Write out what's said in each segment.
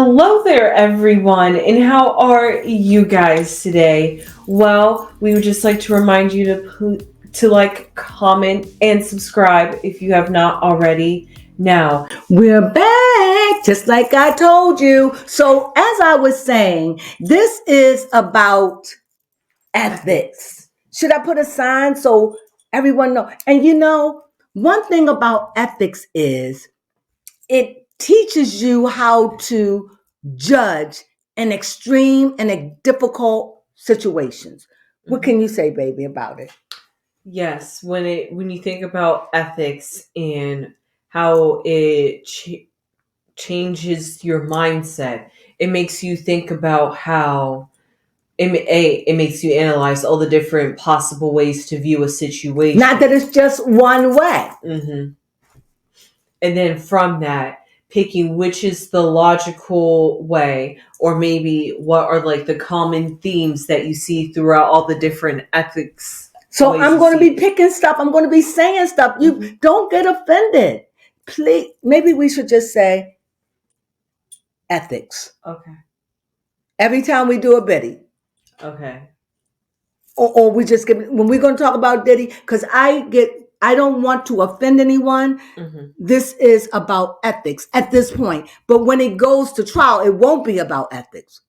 Hello there, everyone, and how are you guys today? Well, we would just like to remind you to like, comment, and subscribe if you have not already. Now, We're back, just like I told you. So, as I was saying, this is about ethics. Should I put a sign so everyone know? And one thing about ethics is it teaches you how to judge in extreme and difficult situations. What can you say, baby, about it? yes, when you think about ethics and how it changes your mindset, it makes you think about how it makes you analyze all the different possible ways to view a situation. Not that it's just one way. Mm-hmm. And then from that, picking which is the logical way, or maybe what are like the common themes that you see throughout all the different ethics. So I'm going to be picking stuff. I'm going to be saying stuff. You don't get offended. Please, maybe we should just say ethics. Okay. Every time we do a biddy. Okay. Or we just give, when we're going to talk about Diddy, because I don't want to offend anyone. This is about ethics at this point. But when it goes to trial, it won't be about ethics.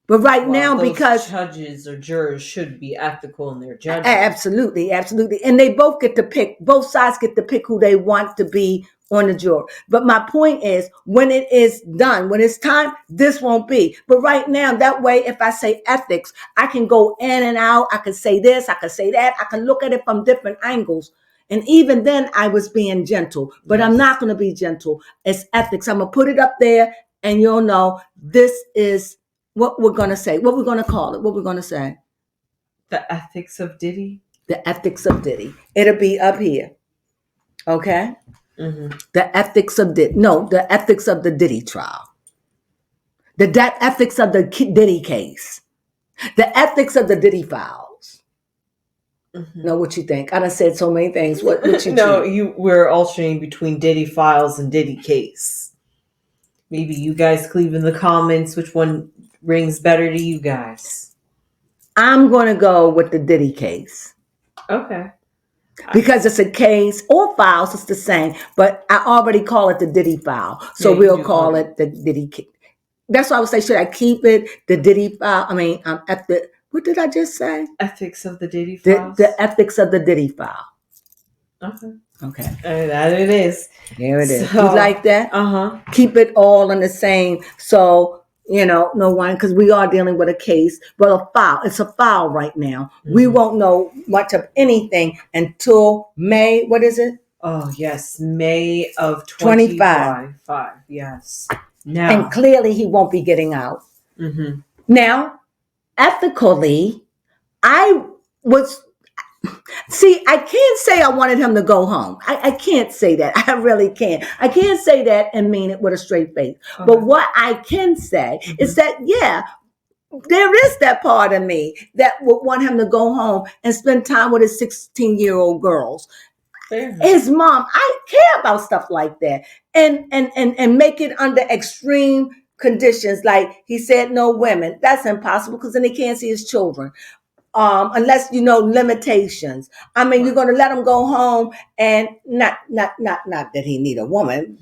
But right now, because judges or jurors should be ethical in their judgment. Absolutely. And they both get to pick, both sides get to pick who they want to be on the jury. But my point is, when it is done, when it's time, this won't be. But right now, that way, if I say ethics, I can go in and out. I can say this, I can say that. I can look at it from different angles. And even then, I was being gentle. But I'm not going to be gentle. It's ethics. I'm going to put it up there, and you'll know this is what we're going to say, what we're going to call it, what we're going to say. The ethics of Diddy? The ethics of Diddy. It'll be up here. Okay? The ethics of Diddy. No, the ethics of the Diddy trial. The ethics of the Diddy case. The ethics of the Diddy files. Know what you think? I done said so many things. What you No, we're alternating between Diddy files and Diddy case. Maybe you guys leave in the comments which one rings better to you guys. I'm going to go with the Diddy case. Okay. Because it's a case or files, it's the same. But I already call it the Diddy file. So we'll call it the Diddy case. That's why I would say, should I keep it the Diddy file? I mean, at the, what did I just say? Ethics of the Diddy files? The ethics of the Diddy file. Okay. That it is. There it is. You like that? Keep it all in the same. So, no one, because we are dealing with a case, but a file. It's a file right now. We won't know much of anything until May. What is it? Oh, yes. May of 25. Yes. Now. And clearly he won't be getting out. Now, ethically, I can't say I wanted him to go home. I can't say that. I really can't. I can't say that and mean it with a straight face. Okay. But what I can say is that, yeah, there is that part of me that would want him to go home and spend time with his 16-year-old girls. Fair. His mom, I care about stuff like that. And make it under extreme conditions. Like he said, no women. That's impossible because then he can't see his children. Unless limitations. I mean, you're going to let him go home and not that he need a woman.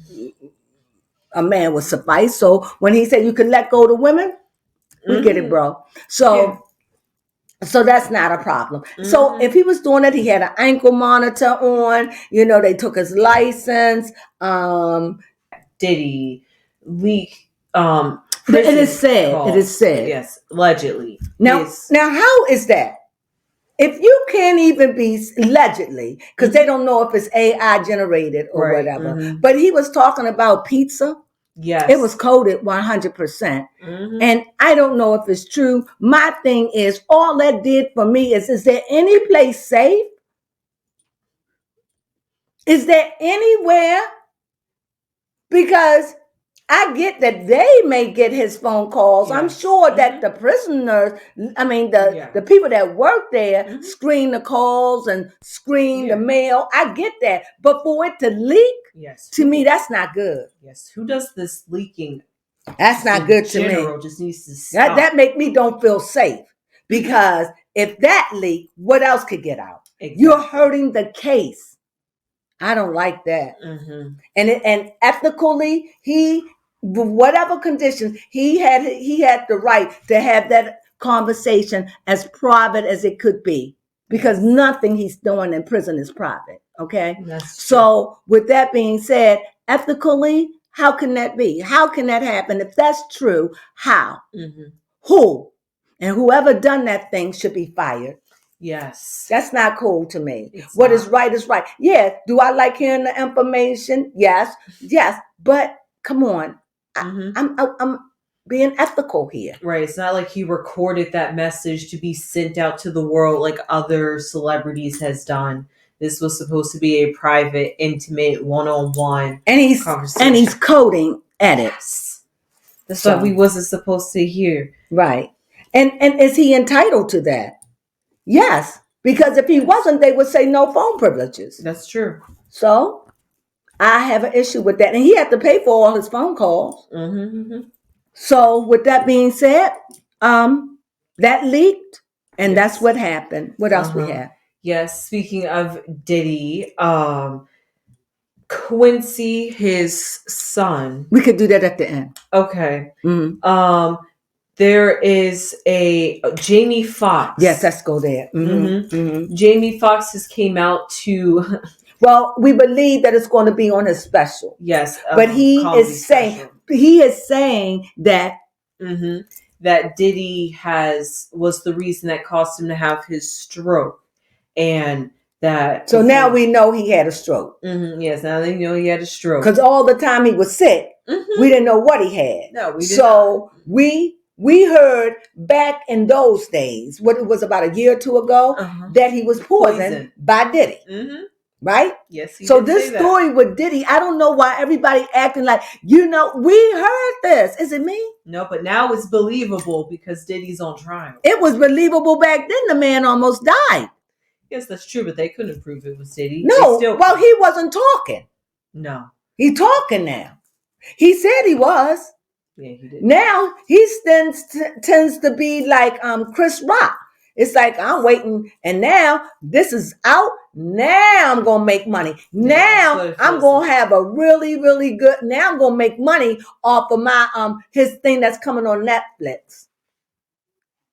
A man would suffice. So when he said you can let go of the women, we get it, bro. So that's not a problem. So if he was doing it, he had an ankle monitor on. They took his license. Diddy leak. It is said. Yes, allegedly. Now, how is that? If you can't even be allegedly, because they don't know if it's AI generated or whatever. But he was talking about pizza. Yes. It was coded 100%. And I don't know if it's true. My thing is, all that did for me is there any place safe? Is there anywhere? Because I get that they may get his phone calls. Yes. I'm sure that the prisoners, the people that work there screen the calls and screen the mail. I get that. But for it to leak, to me, that's not good. Yes. Who does this leaking That's not good to me. General just needs to stop. That make me don't feel safe, because if that leak, what else could get out? Exactly. You're hurting the case. I don't like that. Mm-hmm. And ethically, whatever conditions, he had the right to have that conversation as private as it could be, because nothing he's doing in prison is private. Okay. So with that being said, ethically, how can that be? How can that happen? If that's true, how? Mm-hmm. Who? And whoever done that thing should be fired. Yes. That's not cool to me. What is right is right. Yeah. Do I like hearing the information? Yes. Yes. But come on. I'm being ethical here. Right. It's not like he recorded that message to be sent out to the world like other celebrities has done. This was supposed to be a private, intimate, one-on-one conversation. And he's coding at it. Yes. That's what we wasn't supposed to hear. Right. And is he entitled to that? Yes. Because if he wasn't, they would say no phone privileges. That's true. So I have an issue with that. And he had to pay for all his phone calls. Mm-hmm. So with that being said, that leaked, and that's what happened. What else we have? Yes, speaking of Diddy, Quincy, his son. We could do that at the end. Okay. Mm-hmm. There is a Jamie Foxx. Yes, let's go there. Mm-hmm. Mm-hmm. Jamie Foxx has came out to. Well, we believe that it's going to be on his special. Yes, but he is saying that that Diddy was the reason that caused him to have his stroke, and that. So now we know he had a stroke. Mm-hmm. Yes, now they know he had a stroke. Because all the time he was sick, we didn't know what he had. No, we didn't. So we heard back in those days, what it was about a year or two ago, that he was poisoned by Diddy. Mm-hmm. Right? Yes. So this story with Diddy, I don't know why everybody acting like, we heard this. Is it me? No, but now it's believable because Diddy's on trial. It was believable back then. The man almost died. Yes, that's true, but they couldn't prove it was Diddy. No, well, he wasn't talking. No. He's talking now. He said he was. Yeah, he did. Now he tends to be like Chris Rock. It's like, I'm waiting, and now this is out. Now I'm going to make money. Now I'm going to have a really, really good, now I'm going to make money off of my his thing that's coming on Netflix.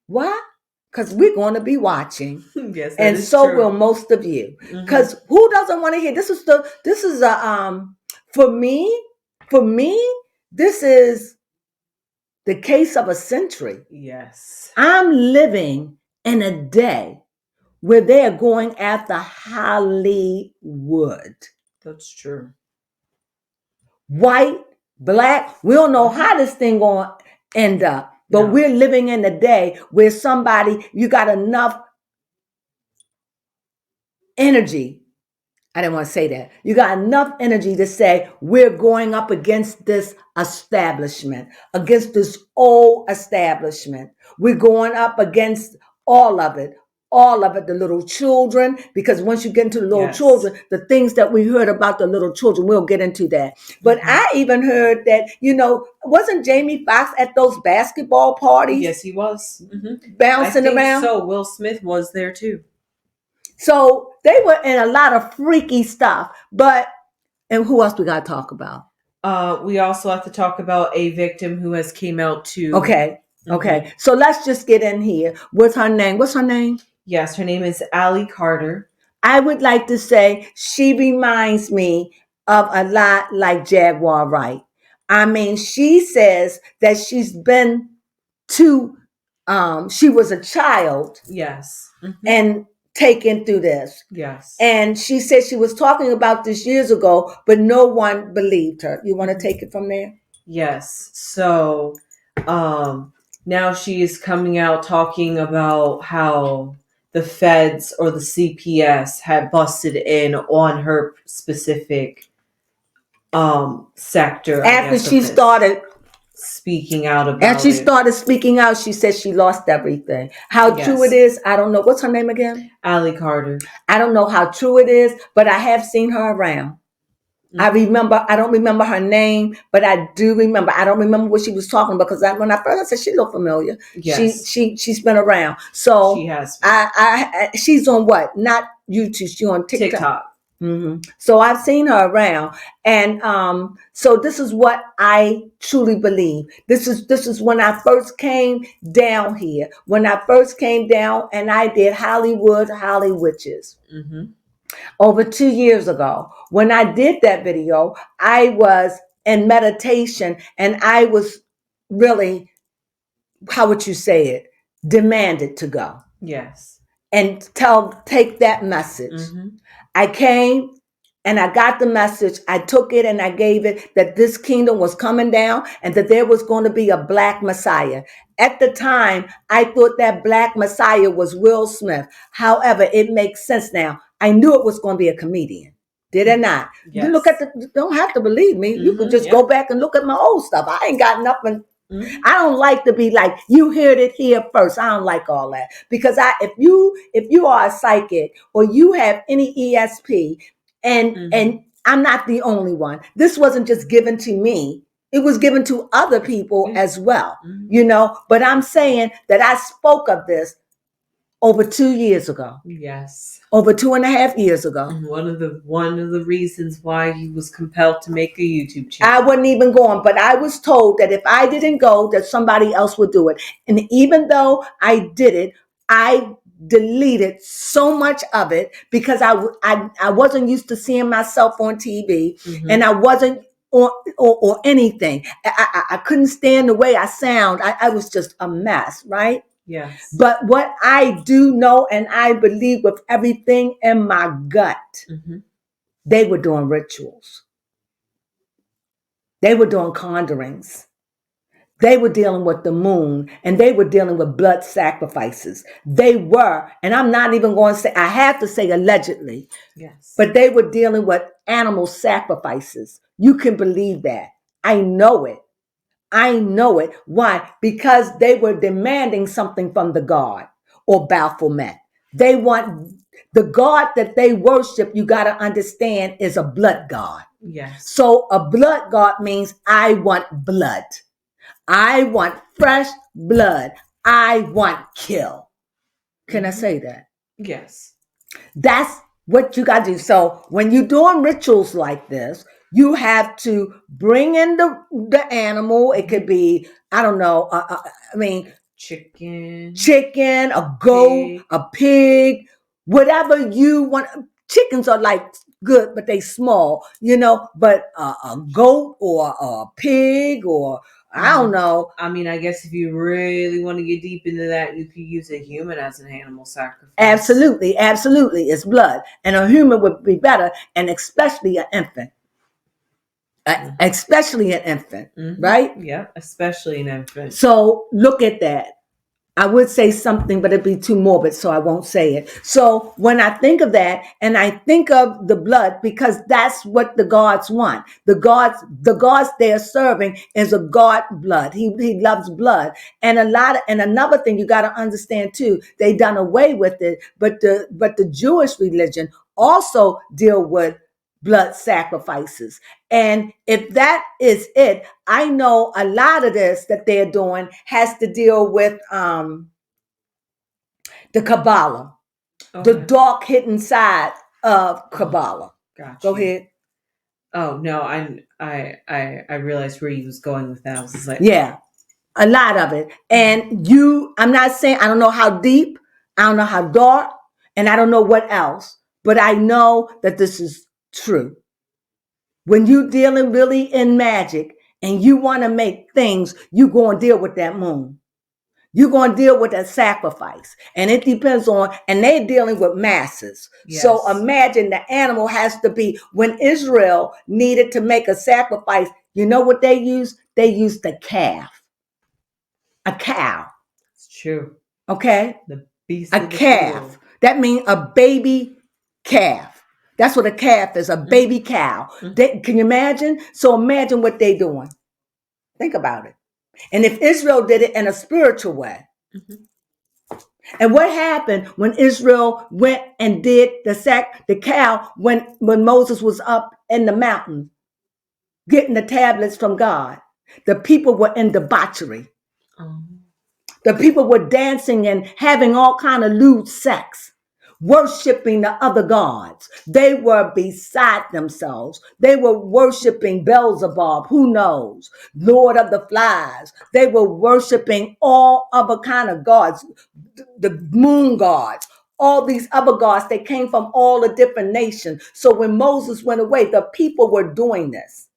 Why? Because we're going to be watching. Yes, and so true. Will most of you. Because who doesn't want to hear? This is for me, this is the case of a century. Yes. I'm living in a day where they're going after Hollywood. That's true. White, black, we don't know how this thing going to end up. But we're living in a day where you got enough energy. I didn't want to say that. You got enough energy to say, we're going up against this establishment, against this old establishment. We're going up against all of it, the little children, because once you get into the little children, the things that we heard about the little children, we'll get into that. But I even heard that, wasn't Jamie Foxx at those basketball parties? Yes, he was. Bouncing around. So Will Smith was there too. So they were in a lot of freaky stuff. And who else we got to talk about? We also have to talk about a victim who has came out to. Okay. So let's just get in here. What's her name? Yes, her name is Allie Carter. I would like to say she reminds me of a lot like Jaguar Wright. I mean, she says that she's been to, she was a child. Yes. And taken through this. Yes. And she said she was talking about this years ago, but no one believed her. You want to take it from there? Yes. So, now she is coming out talking about how the feds or the CPS had busted in on her specific sector. After she started speaking out about As she started speaking out, she said she lost everything. How true it is, I don't know. What's her name again? Allie Carter. I don't know how true it is, but I have seen her around. I don't remember her name, but I do remember. I don't remember what she was talking about because when I first I said she looked familiar. Yes. She's been around. So She has. She's on what? Not YouTube. She's on TikTok. So I've seen her around, and so this is what I truly believe. This is when I first came down here. When I first came down, and I did Holly Witches. Over 2 years ago. When I did that video, I was in meditation and I was really, how would you say it, demanded to go. Yes. And take that message. I came and I got the message. I took it and I gave it that this kingdom was coming down and that there was going to be a black Messiah. At the time, I thought that black Messiah was Will Smith. However, it makes sense now. I knew it was going to be a comedian. Did I not? Yes. You look at you don't have to believe me. You could just go back and look at my old stuff. I ain't got nothing. I don't like to be like, you heard it here first. I don't like all that. Because if you are a psychic or you have any ESP, and I'm not the only one. This wasn't just given to me. It was given to other people as well. But I'm saying that I spoke of this over 2 years ago. Yes. Over 2.5 years ago. One of the reasons why he was compelled to make a YouTube channel. I wasn't even going, but I was told that if I didn't go, that somebody else would do it. And even though I did it, I deleted so much of it because I wasn't used to seeing myself on TV, and I wasn't or anything. I couldn't stand the way I sound. I was just a mess, right? Yes. But what I do know and I believe with everything in my gut, they were doing rituals. They were doing conjurings. They were dealing with the moon, and they were dealing with blood sacrifices. They were, and I'm not even going to say, I have to say allegedly, yes, but they were dealing with animal sacrifices. You can believe that. I know it. I know it. Why? Because they were demanding something from the God or Baphomet. They want the God that they worship, you got to understand, is a blood God. Yes. So a blood God means I want blood. I want fresh blood. I want kill. Can I say that? Yes. That's what you got to do. So when you're doing rituals like this, you have to bring in the animal. It could be, I don't know, chicken, a goat, a pig, whatever you want. Chickens are like good, but they small, but a goat or a pig or I don't know. I mean, I guess if you really want to get deep into that, you could use a human as an animal sacrifice. Absolutely. It's blood. And a human would be better, and especially an infant. Especially an infant, right? Yeah, especially an infant. So look at that. I would say something, but it'd be too morbid, so I won't say it. So when I think of that, and I think of the blood, because that's what the gods want. The gods they are serving is a god blood. He loves blood. And another thing you got to understand too, they done away with it, but the Jewish religion also deal with blood sacrifices. And if that is it, I know a lot of this that they're doing has to deal with the Kabbalah, the dark hidden side of Kabbalah. Gotcha. Go ahead. Oh no, I realized where you was going with that. I was just like, yeah, a lot of it. And I'm not saying, I don't know how deep, I don't know how dark, and I don't know what else, but I know that this is true. When you dealing really in magic and you want to make things, you go and deal with that moon. You're going to deal with that sacrifice. And it depends on, and they're dealing with masses. Yes. So imagine the animal has to be, when Israel needed to make a sacrifice, you know what they used? They used a calf. A cow. It's true. Okay? The beast a calf. Field. That means a baby calf. That's what a calf is, a baby cow. Can you imagine? So imagine what they're doing. Think about it. And if Israel did it in a spiritual way, And what happened when Israel went and did the cow when Moses was up in the mountain getting the tablets from God? The people were in debauchery. The people were dancing and having all kind of lewd sex, worshiping the other gods. They were beside themselves. They were worshiping Beelzebub, who knows, Lord of the Flies. They were worshiping all other kind of gods, the moon gods, all these other gods. They came from all the different nations. So when Moses went away, the people were doing this.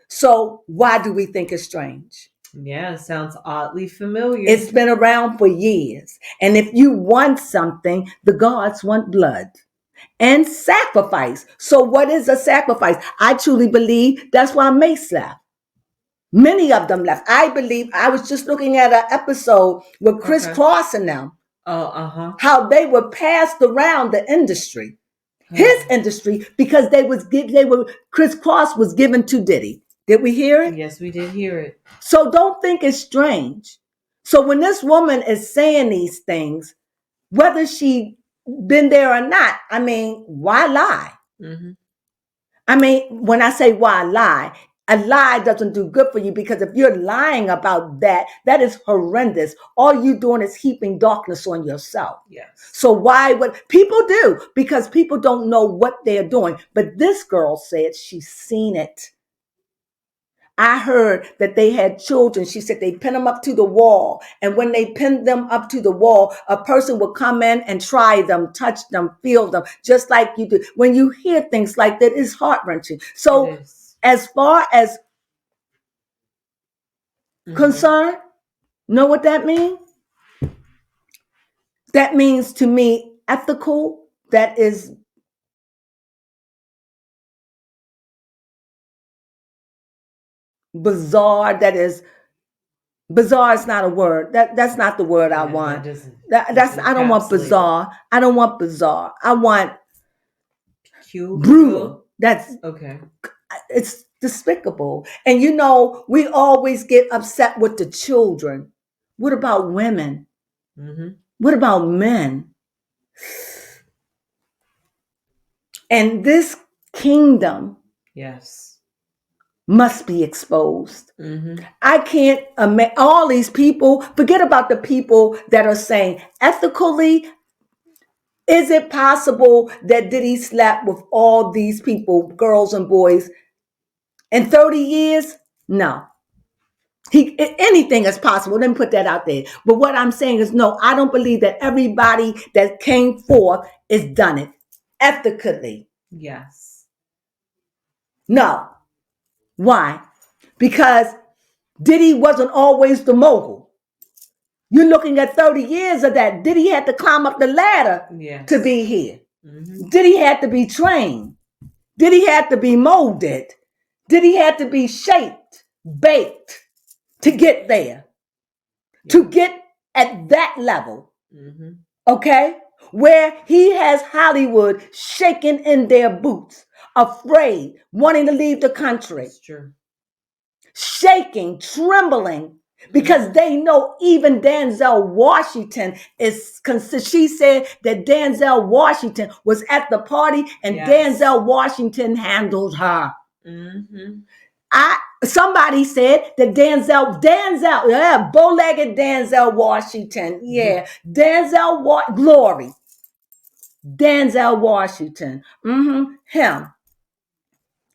So why do we think it's strange? Yeah, it sounds oddly familiar. It's been around for years. And if you want something, the gods want blood and sacrifice. So what is a sacrifice? I truly believe that's why Mace left. Many of them left. I believe, I was just looking at an episode with Chris Cross and them. How they were passed around the industry. His industry, because Chris Cross was given to Diddy. Did we hear it? Yes, we did hear it. So don't think it's strange. So when this woman is saying these things, whether she been there or not, I mean, why lie? Mm-hmm. I mean, when I say why lie, a lie doesn't do good for you, because if you're lying about that, that is horrendous. All you're doing is heaping darkness on yourself. Yes. So why would people do? Because people don't know what they're doing. But this girl said she's seen it. I heard that they had children. She said they pinned them up to the wall. And when they pinned them up to the wall, a person would come in and try them, touch them, feel them, just like you do. When you hear things like that, it's heart-wrenching. So as far as concerned, know what that means? That means to me ethical, that is bizarre, bizarre is not a word. That's not the word I want. I don't want bizarre. I don't want bizarre. I want brutal. That's okay. It's despicable. And you know, we always get upset with the children. What about women? Mm-hmm. What about men? And this kingdom, yes, must be exposed. Mm-hmm. I can't imagine all these people. Forget about the people that are saying ethically, is it possible that Diddy slept with all these people, girls and boys, in 30 years? No. Anything is possible. Let me put that out there. But what I'm saying is, no, I don't believe that everybody that came forth is done it ethically. Yes. No. Why? Because Diddy wasn't always the mogul. You're looking at 30 years of that. Diddy had to climb up the ladder to be here. Mm-hmm. Diddy had to be trained. Diddy had to be molded. Diddy had to be shaped, baked to get there, to get at that level. Mm-hmm. Okay? Where he has Hollywood shaking in their boots, afraid, wanting to leave the country. That's true. Shaking, trembling, because they know even Denzel Washington is considered. She said that Denzel Washington was at the party and Denzel Washington handled her. Mm-hmm. Somebody said that Denzel, bow-legged Denzel Washington. Yeah, mm-hmm. Glory. Denzel Washington. Mm-hmm.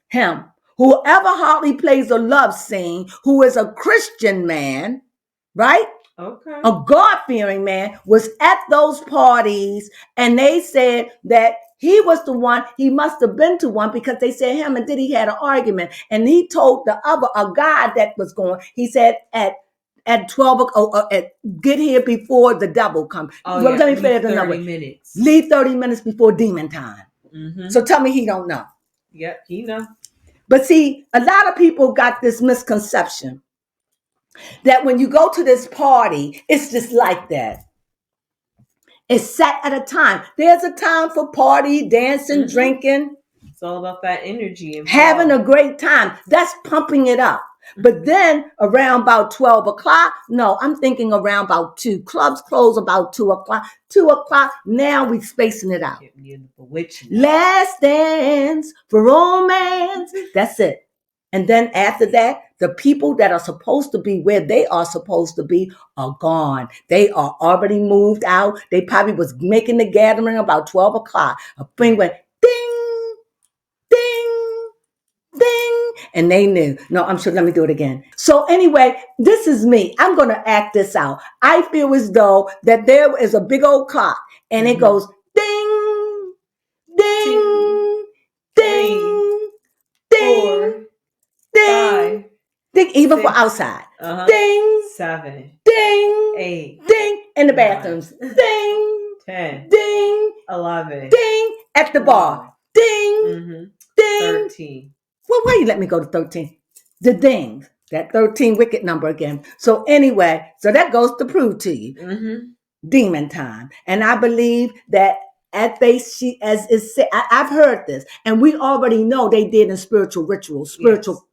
Him. Whoever hardly plays a love scene, who is a Christian man, right? Okay. A God-fearing man, was at those parties, and they said that he was the one. He must have been to one, because they said him and Diddy had an argument, and he told a guy that was going. He said at 12 o'clock, get here before the devil comes. Oh, well, yeah. Let me say it another way. 30 minutes. Leave 30 minutes before demon time. Mm-hmm. So tell me he don't know. Yep, he know. But see, a lot of people got this misconception that when you go to this party, it's just like that. It's set at a time. There's a time for party, dancing, mm-hmm. drinking. It's all about that energy and having flow. a great time. That's pumping it up. But then around about 12 o'clock, no, I'm thinking around about 2. Clubs close about 2 o'clock. 2 o'clock, now we spacing it out. Last dance for romance. That's it. And then after that, the people that are supposed to be where they are supposed to be are gone. They are already moved out. They probably was making the gathering about 12 o'clock. A thing went ding, ding, ding, and they knew. No, I'm sure. Let me do it again. So anyway, this is me. I'm going to act this out. I feel as though that there is a big old clock, and it goes ding, ding, ding, ding, ding, ding, even for outside. Ding, 7, ding, 8, ding, in the 9, bathrooms. Ding, 10, ding, 11, ding, at the bar. Ding, ding. 13. Well, why you let me go to 13? The ding, that 13 wicked number again. So anyway, so that goes to prove to you. Demon time. And I believe that as is said, I've heard this, and we already know they did in spiritual rituals,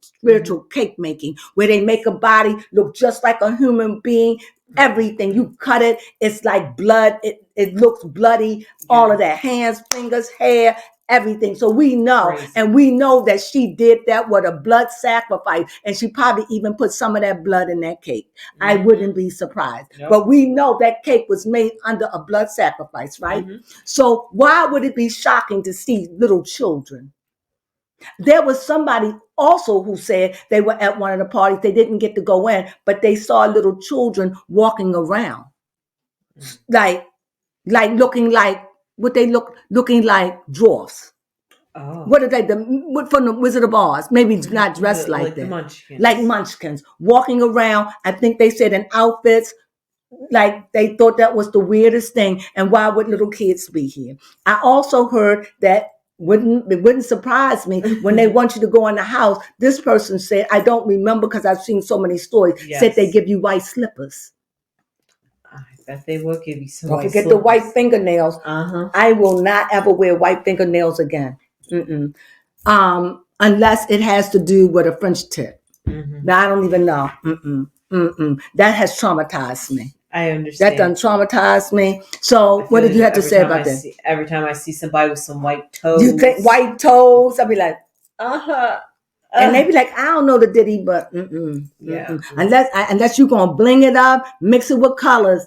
spiritual cake making, where they make a body look just like a human being. Everything you cut it, it's like blood. It looks bloody. All of that, hands, fingers, hair, everything. So we know, and we know that she did that with a blood sacrifice, and she probably even put some of that blood in that cake. I wouldn't be surprised. But we know that cake was made under a blood sacrifice, right? So why would it be shocking to see little children? There was somebody also who said they were at one of the parties. They didn't get to go in, but they saw little children walking around, like looking like what they looking like dwarfs. Oh. What are they? From the Wizard of Oz? Maybe not dressed like that. Like munchkins, walking around. I think they said in outfits. Like they thought that was the weirdest thing. And why would little kids be here? I also heard that it wouldn't surprise me when they want you to go in the house. This person said, I don't remember because I've seen so many stories, said they give you white slippers. I bet they will give you some. Don't forget the white fingernails. I will not ever wear white fingernails again. Unless it has to do with a French tip. Now, I don't even know. That has traumatized me. I understand. That done traumatized me. So what did you have to say about that? Every time I see somebody with some white toes. You think white toes? I'll be like, and they be like, I don't know the Diddy, but unless you're going to bling it up, mix it with colors.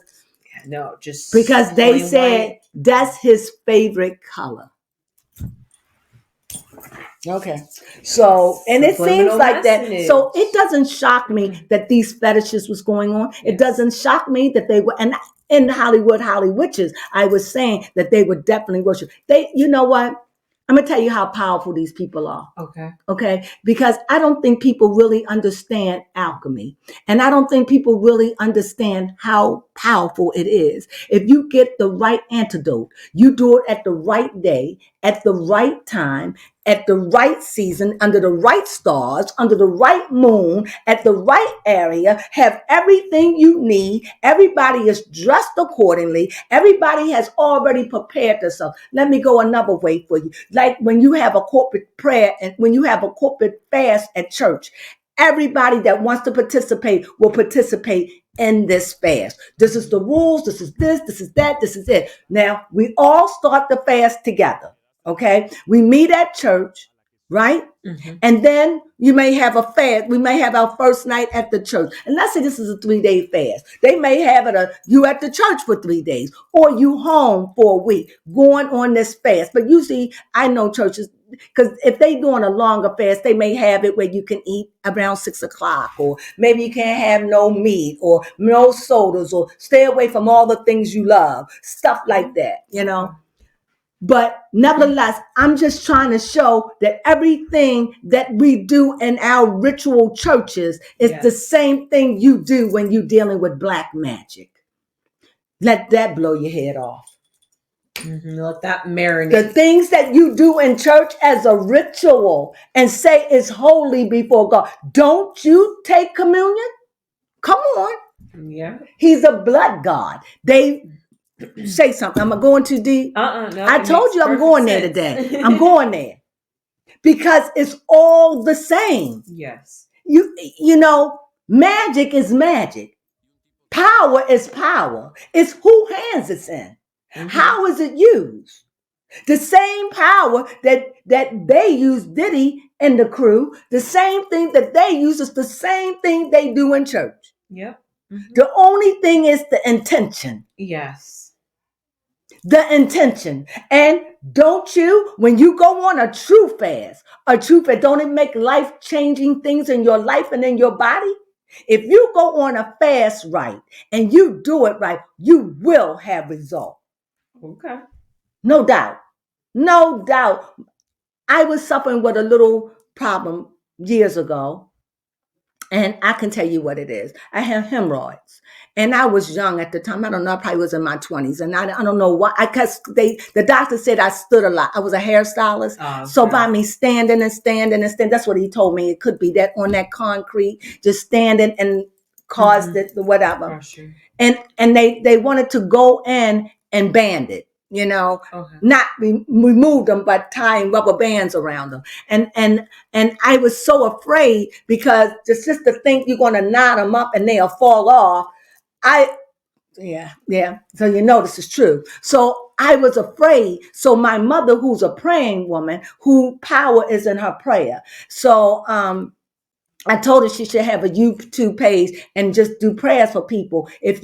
No, just because they said that's his favorite color. Okay. So, and it seems like that. So it doesn't shock me that these fetishes was going on. It doesn't shock me that they were, and in Hollywood witches, I was saying that they would definitely worship. You know what? I'm going to tell you how powerful these people are. Okay. Because I don't think people really understand alchemy. And I don't think people really understand how powerful it is. If you get the right antidote, you do it at the right day, at the right time, at the right season, under the right stars, under the right moon, at the right area, have everything you need. Everybody is dressed accordingly. Everybody has already prepared themselves. Let me go another way for you. Like when you have a corporate prayer and when you have a corporate fast at church, everybody that wants to participate will participate in this fast. This is the rules. This is this is that. This is it. Now, we all start the fast together. Okay, we meet at church, right? And then you may have a fast. We may have our first night at the church. And let's say this is a 3-day fast. They may have you at the church for 3 days or you home for a week going on this fast. But usually I know churches, because if they doing a longer fast, they may have it where you can eat around 6 o'clock, or maybe you can't have no meat or no sodas, or stay away from all the things you love, stuff like that, you know. But nevertheless, I'm just trying to show that everything that we do in our ritual churches is the same thing you do when you're dealing with black magic. Let that blow your head off. Let that marinate. The things that you do in church as a ritual and say is holy before God. Don't you take communion? Come on. Yeah. He's a blood God. They say something. Am I going too deep? No, I told you I'm going there today. I'm going there. because it's all the same. Yes. You know, magic is magic. Power is power. It's who hands it's in. Mhm. How is it used? The same power that they use, Diddy and the crew, the same thing that they use is the same thing they do in church. Yep. Mhm. The only thing is the intention. Yes. The intention. And don't you, when you go on a true fast, don't it make life-changing things in your life and in your body? If you go on a fast right and you do it right, you will have results. Okay. No doubt. No doubt. I was suffering with a little problem years ago, and I can tell you what it is. I have hemorrhoids, and I was young at the time. I don't know, I probably was in my 20s, and I don't know why. Because the doctor said I stood a lot. I was a hairstylist, Okay. so by me standing, that's what he told me. It could be that on that concrete, just standing and caused it, whatever. Pressure. And they wanted to go in and band it. You know, Okay. not remove them, but tying rubber bands around them. And I was so afraid because just to think you're going to knot them up and they'll fall off. Yeah. So you know this is true. So I was afraid. So my mother, who's a praying woman, who power is in her prayer. So I told her she should have a YouTube page and just do prayers for people. If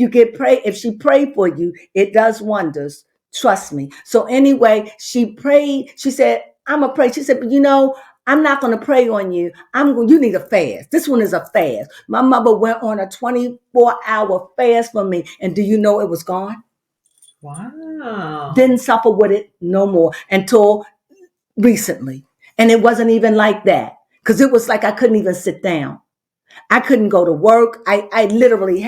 she prayed for you, it does wonders. Trust me. So anyway, she prayed. She said, I'm going to pray. She said, but I'm not going to pray on you. You need a fast. This one is a fast. My mother went on a 24-hour fast for me. And do you know it was gone? Wow. Didn't suffer with it no more until recently. And it wasn't even like that. Because it was like I couldn't even sit down. I couldn't go to work. I literally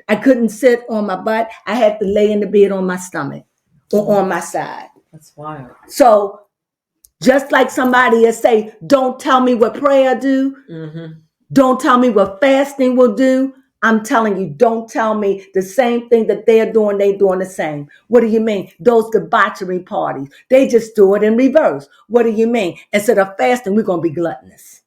I couldn't sit on my butt. I had to lay in the bed on my stomach or on my side. That's wild. So just like somebody will say, don't tell me what prayer do. Mm-hmm. Don't tell me what fasting will do. I'm telling you, don't tell me the same thing that they're doing the same. What do you mean? Those debauchery parties, they just do it in reverse. What do you mean? Instead of fasting, we're going to be gluttonous.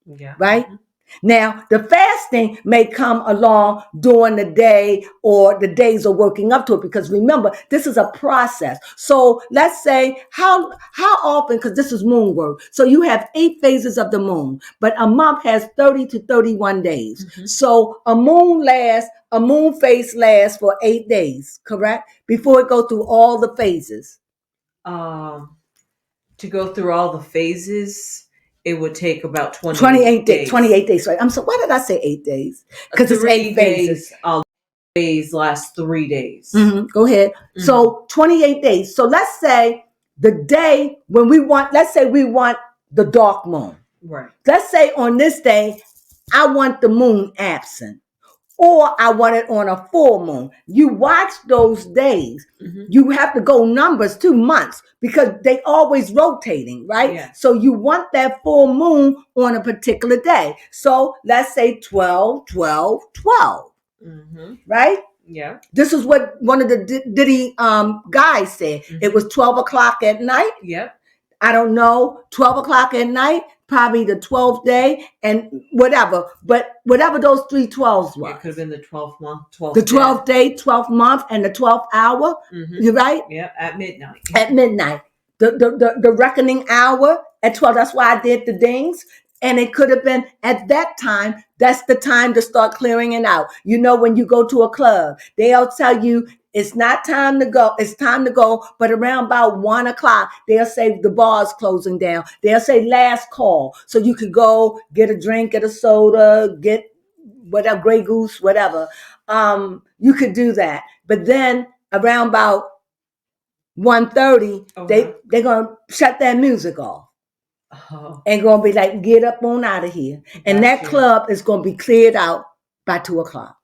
Yeah. Right? Mm-hmm. Now, the fasting may come along during the day or the days are working up to it, because remember, this is a process. So let's say how often, because this is moon work. So you have 8 phases of the moon, but a month has 30 to 31 days. Mm-hmm. So a moon phase lasts for 8 days, correct? Before it goes through all the phases. To go through all the phases, it would take about 28 days. 28 days, right? Why did I say 8 days? Because it's 8 phases. Phase lasts 3 days. Mm-hmm. Go ahead. Mm-hmm. So 28 days. So let's say the day when we want the dark moon. Right. Let's say on this day, I want the moon absent, or I want it on a full moon. You watch those days. Mm-hmm. You have to go numbers 2 months because they always rotating, right? Yeah. So you want that full moon on a particular day. So let's say 12, 12, 12. Mm-hmm. Right? Yeah. This is what one of the Diddy guys said. Mm-hmm. It was 12 o'clock at night. Yep. I don't know, 12 o'clock at night, probably the 12th day, and whatever. But whatever those 3 12s were. It could have been the 12th month, 12th the 12th day, 12th month, and the 12th hour. Mm-hmm. You're right? Yeah, at midnight. At midnight. The reckoning hour at 12. That's why I did the dings. And it could have been at that time. That's the time to start clearing it out. You know, when you go to a club, they'll tell you it's not time to go. It's time to go. But around about 1 o'clock, they'll say the bar's closing down. They'll say last call. So you could go get a drink, get a soda, get whatever, Grey Goose, whatever. You could do that. But then around about 1:30, they're going to shut that music off. Oh. And going to be like, get up on out of here. And that club is going to be cleared out by 2 o'clock.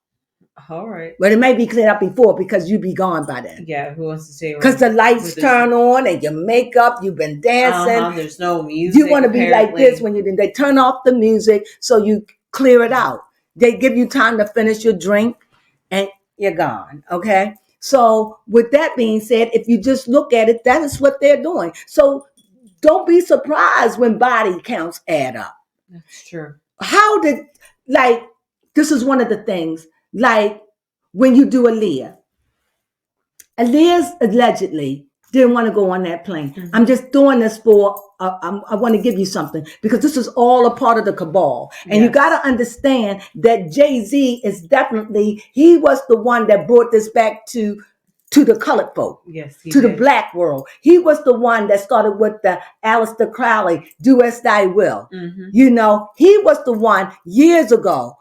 All right. But it may be cleared out before because you be gone by then. Yeah, who wants to stay? Because the lights turn on and your makeup, you've been dancing. There's no music. You want to be like this when they turn off the music so you clear it out. They give you time to finish your drink and you're gone. Okay? So with that being said, if you just look at it, that is what they're doing. So don't be surprised when body counts add up. That's true. How did, like, this is one of the things, like when you do Aaliyah's allegedly didn't want to go on that plane. Mm-hmm. I'm just doing this for, I want to give you something because this is all a part of the cabal. And you got to understand that Jay-Z is definitely, he was the one that brought this back to the colored folk, yes, to the black world. He was the one that started with the Aleister Crowley, do as thy will. Mm-hmm. You know, he was the one years ago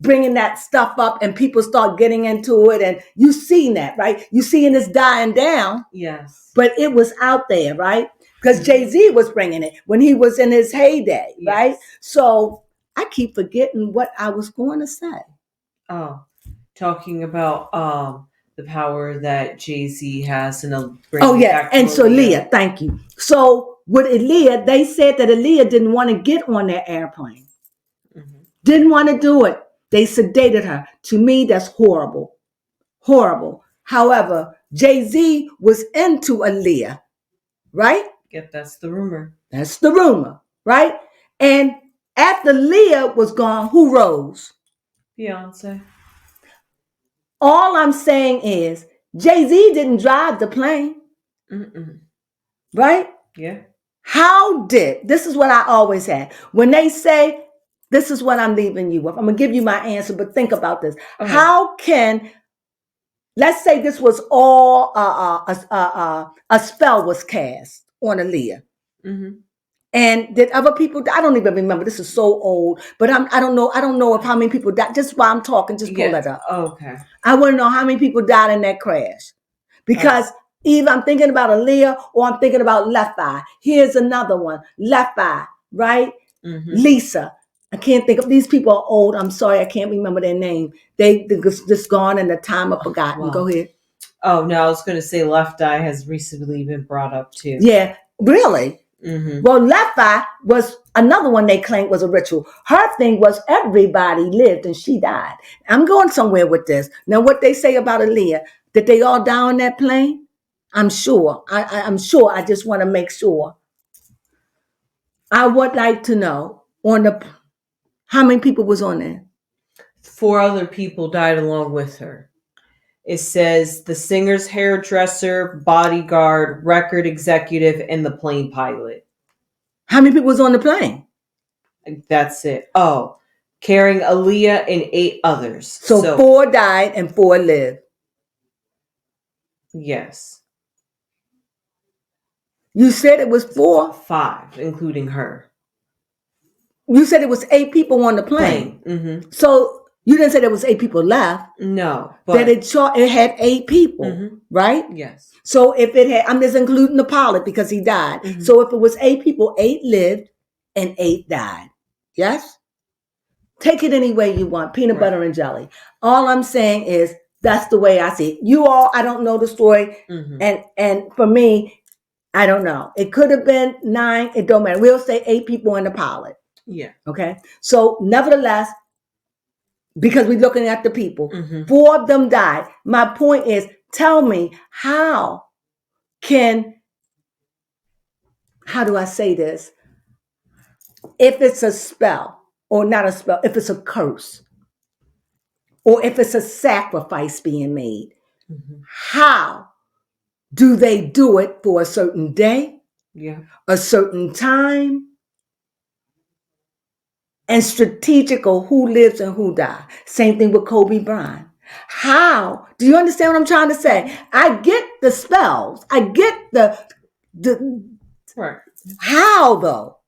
bringing that stuff up and people start getting into it. And you seen that, right? You seeing this dying down. Yes. But it was out there, right? Because Jay-Z was bringing it when he was in his heyday, right? So I keep forgetting what I was going to say. Oh, talking about the power that Jay-Z has in a and so Aaliyah, thank you. So with Aaliyah, they said that Aaliyah didn't want to get on that airplane. Mm-hmm. Didn't want to do it. They sedated her. To me, that's horrible. Horrible. However, Jay-Z was into Aaliyah, right? Yep, that's the rumor. That's the rumor, right? And after Leah was gone, who rose? Beyonce. All I'm saying is Jay-Z didn't drive the plane. Mm-mm. Right? Yeah. How did, this is what I always had. When they say, this is what I'm leaving you with. I'm going to give you my answer, but think about this. Okay. How can, let's say this was all, a spell was cast on Aaliyah. Mm-hmm. And did other people, I don't even remember. This is so old, but I don't know if how many people died. Just while I'm talking, just pull that up. Okay. I want to know how many people died in that crash. Because either I'm thinking about Aaliyah or I'm thinking about Left Eye. Here's another one. Left Eye, right? Mm-hmm. Lisa. I can't think of, these people are old. I'm sorry, I can't remember their name. They just gone and the time of forgotten. Wow. Go ahead. Oh, no, I was going to say Left Eye has recently been brought up too. Yeah, really? Mm-hmm. Well, Left Eye was another one they claimed was a ritual. Her thing was everybody lived and she died. I'm going somewhere with this. Now, what they say about Aaliyah, did they all die on that plane? I'm sure. I'm sure. I just want to make sure. I would like to know how many people was on there? 4 other people died along with her. It says the singer's hairdresser, bodyguard, record executive, and the plane pilot. How many people was on the plane? That's it. Oh, carrying Aaliyah and 8 others. So 4 died and 4 lived. Yes. You said it was 4? 5, including her. You said it was 8 people on the plane. Mm-hmm. So you didn't say there was 8 people left. No, but it had 8 people, mm-hmm. right? Yes. So if it had, I'm just including the pilot because he died. Mm-hmm. So if it was 8 people, 8 lived and 8 died. Yes. Take it any way you want. Peanut butter and jelly. All I'm saying is that's the way I see it. You all, I don't know the story, mm-hmm. and for me, I don't know. It could have been 9. It don't matter. We'll say 8 people in the pilot. Yeah. Okay. So nevertheless, because we're looking at the people, mm-hmm. 4 of them died. My point is, tell me how do I say this? If it's a spell or not a spell, if it's a curse or if it's a sacrifice being made, mm-hmm. how do they do it for a certain day? Yeah. A certain time? And strategical who lives and who dies. Same thing with Kobe Bryant. How? Do you understand what I'm trying to say? I get the spells. I get the right. How though?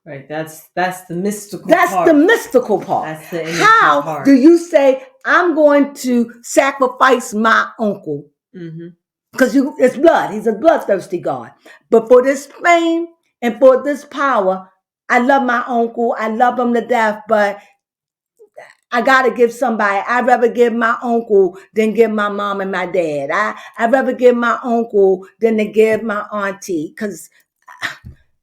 Right. That's the mystical part. That's the mystical part. That's the how part. Do you say I'm going to sacrifice my uncle? Because it's blood. He's a bloodthirsty God. But for this fame and for this power, I love my uncle. I love him to death, but I got to give somebody. I'd rather give my uncle than give my mom and my dad. I'd rather give my uncle than to give my auntie.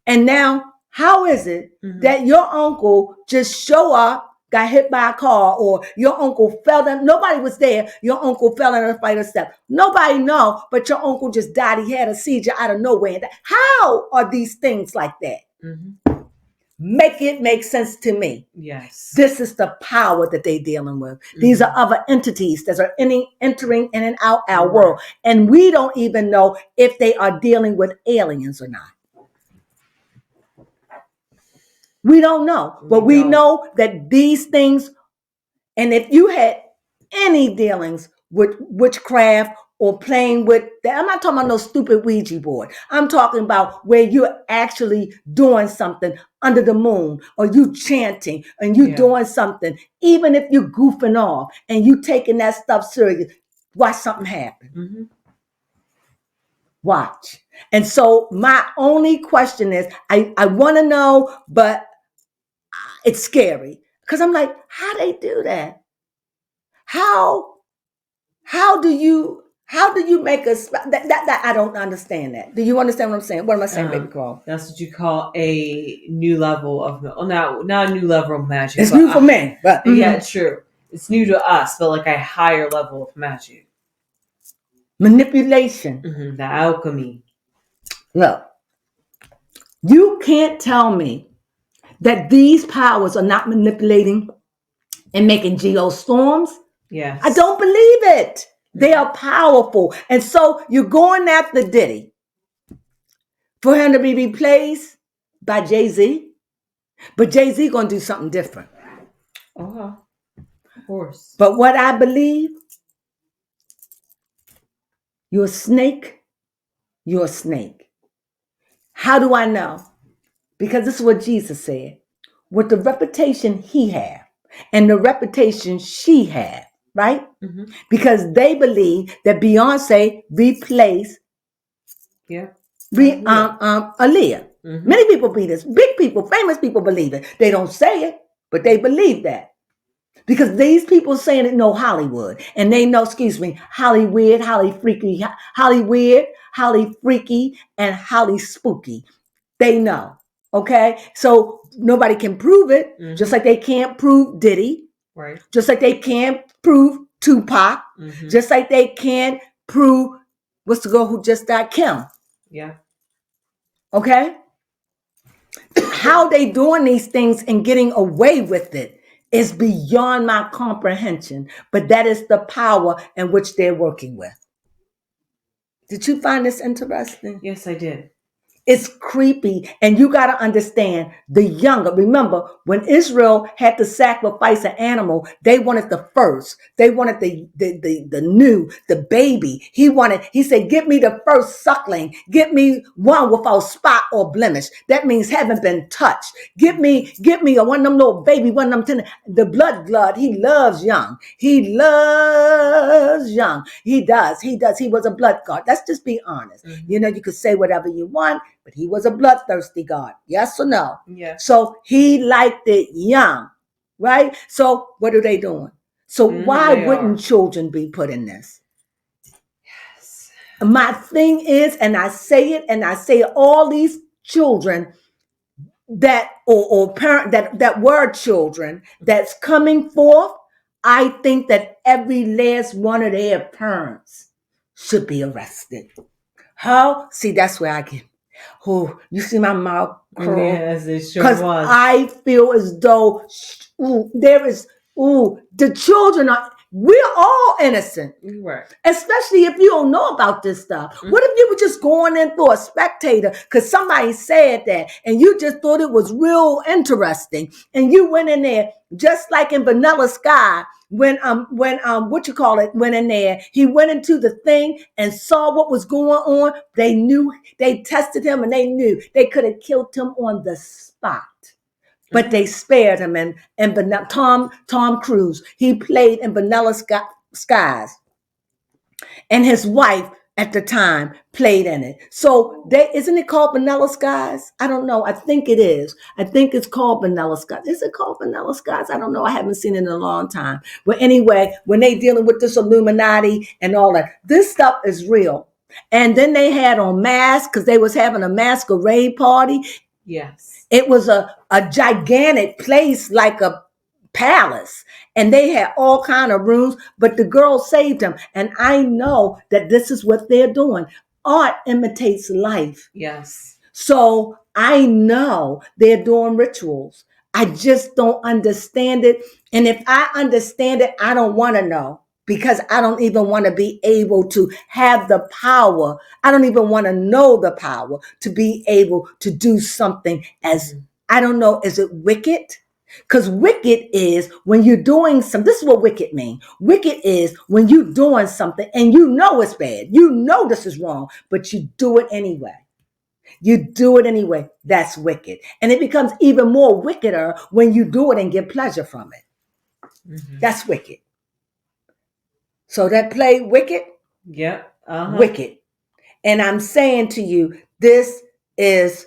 And now, how is it that your uncle just show up got hit by a car, or your uncle fell down. Nobody was there. Your uncle fell in a flight of steps. Nobody know, but your uncle just died. He had a seizure out of nowhere. How are these things like that? Mm-hmm. Make it make sense to me. Yes. This is the power that they're dealing with. These are other entities that are entering in and out our world. And we don't even know if they are dealing with aliens or not. We don't know. But we know that these things, and if you had any dealings with witchcraft or playing with, I'm not talking about no stupid Ouija board. I'm talking about where you're actually doing something under the moon, or you chanting and you doing something, even if you goofing off and you taking that stuff serious, watch something happen. Mm-hmm. Watch. And so my only question is, I want to know, but it's scary because I'm like, how they do that? How do you make us that I don't understand that. Do you understand what I'm saying? What am I saying, baby girl? That's what you call a new level of, not a new level of magic. It's new for me, but yeah, true. It's new to us, but like a higher level of magic. Manipulation. Mm-hmm. The alchemy. Look, you can't tell me that these powers are not manipulating and making geostorms. Yes. I don't believe it. They are powerful. And so you're going after Diddy for him to be replaced by Jay-Z. But Jay-Z going to do something different. Of course. But what I believe, you're a snake. You're a snake. How do I know? Because this is what Jesus said. With the reputation he had and the reputation she had, right? Mm-hmm. Because they believe that Beyonce replaced Aaliyah. Mm-hmm. Many people believe this. Big people, famous people believe it. They don't say it, but they believe that. Because these people saying it know Hollywood. And they know, Hollywood, Holly freaky, Holly freaky, and Holly spooky. They know. Okay? So nobody can prove it. Mm-hmm. Just like they can't prove Diddy. Right. Just like they can't prove Tupac. Mm-hmm. Just like they can't prove, what's the girl who just died? Kim. Yeah. Okay? How they doing these things and getting away with it is beyond my comprehension. But that is the power in which they're working with. Did you find this interesting? Yes, I did. It's creepy. And you got to understand the younger. Remember, when Israel had to sacrifice an animal, they wanted the first. They wanted the new, the baby. He said, give me the first suckling. Give me one without spot or blemish. That means haven't been touched. Give me one of them little baby, one of them the blood. He loves young. He loves young. He does. He was a blood god. Let's just be honest. Mm-hmm. You know, you could say whatever you want, but he was a bloodthirsty God. Yes or no? Yeah. So he liked it young, right? So what are they doing? So why wouldn't children be put in this? Yes. My thing is, and I say it, all these children that or parent that were children that's coming forth, I think that every last one of their parents should be arrested. How? See, that's where I get. Oh, you see my mouth curl? Yes, it sure was. Because I feel as though the children are, we're all innocent. Right. Especially if you don't know about this stuff. Mm-hmm. What if you were just going in for a spectator because somebody said that and you just thought it was real interesting and you went in there just like in Vanilla Sky when went in there. He went into the thing and saw what was going on. They knew, they tested him and they knew they could have killed him on the spot. But they spared him. And Tom Cruise, he played in Vanilla Skies. And his wife at the time played in it. So isn't it called Vanilla Skies? I don't know. I think it is. I think it's called Vanilla Skies. Is it called Vanilla Skies? I don't know. I haven't seen it in a long time. But anyway, when they dealing with this Illuminati and all that, this stuff is real. And then they had on masks because they was having a masquerade party. Yes. It was a gigantic place like a palace, and they had all kind of rooms, but the girl saved him. And I know that this is what they're doing. Art imitates life. Yes. So I know they're doing rituals. I just don't understand it. And if I understand it, I don't want to know, because I don't even want to be able to have the power. I don't even want to know the power to be able to do something as, I don't know, is it wicked? Because wicked is when you're doing something. This is what wicked means. Wicked is when you're doing something and you know it's bad. You know this is wrong, but you do it anyway. You do it anyway. That's wicked. And it becomes even more wickeder when you do it and get pleasure from it. Mm-hmm. That's wicked. So that play wicked? Yep. Wicked. And I'm saying to you, this is,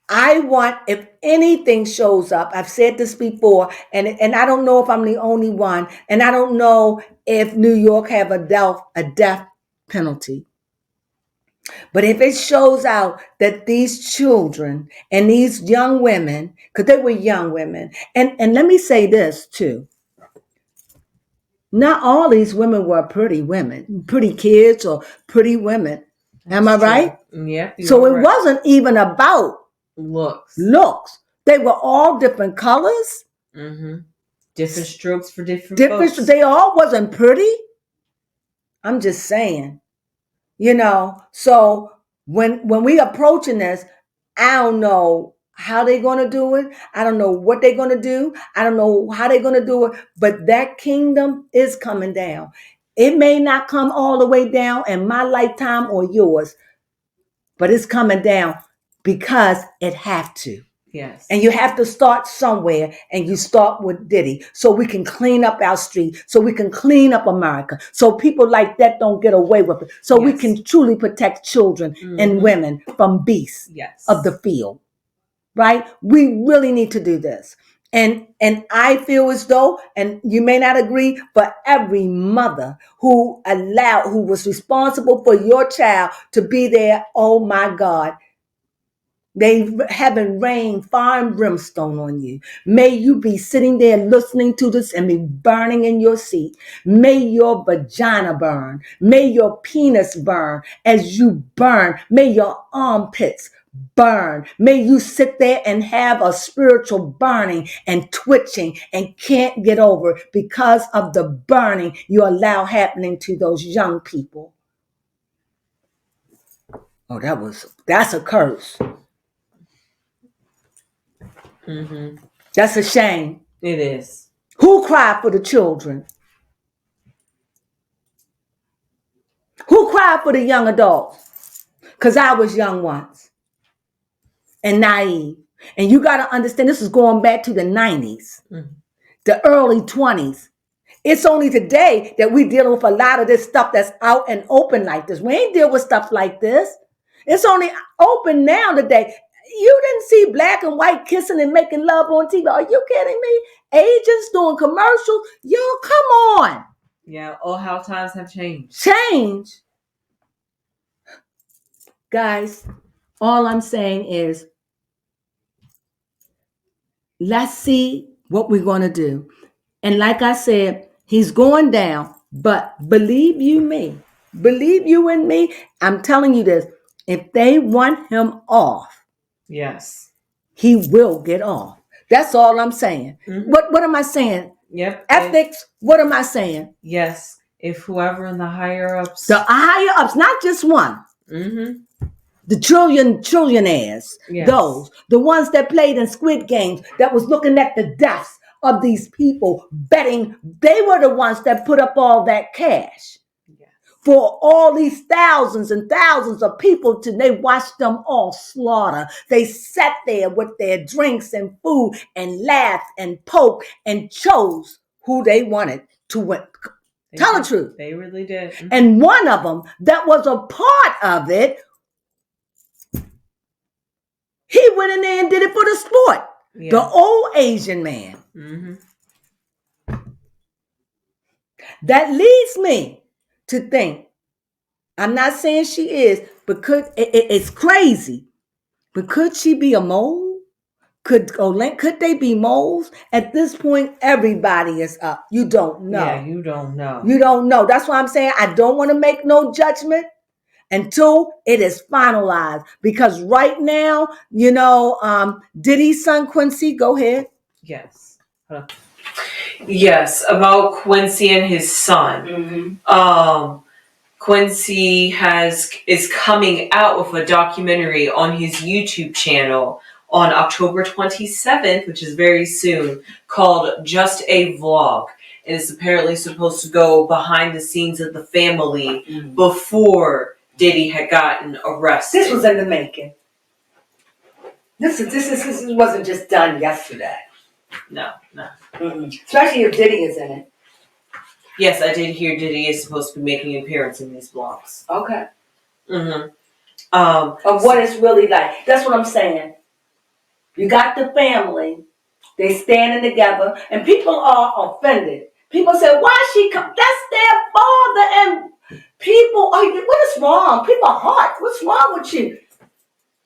I want, if anything shows up, I've said this before, and I don't know if I'm the only one, and I don't know if New York have a death penalty. But if it shows out that these children and these young women, because they were young women, and let me say this too. Not all these women were pretty women, pretty kids or pretty women. Am I right? Yep. So it wasn't even about looks. They were all different colors. Mm-hmm. Different strokes for different folks. They all wasn't pretty. I'm just saying. So when we approaching this, I don't know how they're going to do it. I don't know what they're going to do. I don't know how they're going to do it. But that kingdom is coming down. It may not come all the way down in my lifetime or yours, but it's coming down because it have to. Yes. And you have to start somewhere, and you start with Diddy, so we can clean up our street, so we can clean up America, so people like that don't get away with it, so we can truly protect children and women from beasts of the field, right? We really need to do this. And I feel as though, and you may not agree, but every mother who was responsible for your child to be there, oh my God, they haven't rained fire and brimstone on you. May you be sitting there listening to this and be burning in your seat. May your vagina burn. May your penis burn as you burn. May your armpits burn. May you sit there and have a spiritual burning and twitching and can't get over it because of the burning you allow happening to those young people. Oh, that's a curse. Mm-hmm. That's a shame. It is. Who cried for the children? Who cried for the young adults? Because I was young once and naive. And you got to understand, this is going back to the 90s, the early 20s. It's only today that we're dealing with a lot of this stuff that's out and open like this. We ain't deal with stuff like this. It's only open now today. You didn't see black and white kissing and making love on TV. Are you kidding me? Agents doing commercials. Yo, come on. Yeah, how times have changed. Guys, all I'm saying is, let's see what we're going to do. And like I said, he's going down. But believe you and me, I'm telling you this. If they want him off, yes, he will get off. That's all I'm saying. Mm-hmm. What am I saying? Yep. Ethics. What am I saying? Yes. If whoever in the higher ups. The higher ups, not just one. Mm-hmm. The trillionaires. Yes. Those. The ones that played in Squid Games, that was looking at the deaths of these people, betting. They were the ones that put up all that cash. For all these thousands and thousands of people, they watched them all slaughter. They sat there with their drinks and food and laughed and poked and chose who they wanted to win. Tell the truth. They really did. Mm-hmm. And one of them that was a part of it, he went in there and did it for the sport. Yeah. The old Asian man. Mm-hmm. That leads me to think, I'm not saying she is, but it's crazy. But could she be a mole? Could they be moles? At this point, everybody is up. You don't know. Yeah, you don't know. You don't know. That's why I'm saying I don't want to make no judgment until it is finalized. Because right now, Diddy's son Quincy, go ahead. Yes. Yes, about Quincy and his son. Quincy is coming out with a documentary on his YouTube channel on October 27th, which is very soon, called Just a Vlog. It is apparently supposed to go behind the scenes of the family before Diddy had gotten arrested. This was in the making. This wasn't just done yesterday. No. Especially if Diddy is in it. Yes, I did hear Diddy is supposed to be making an appearance in these vlogs. Okay. Of what it's really like. That's what I'm saying. You got the family. They standing together. And people are offended. People say, why she come? That's their father. And people are, what is wrong? People are hot. What's wrong with you?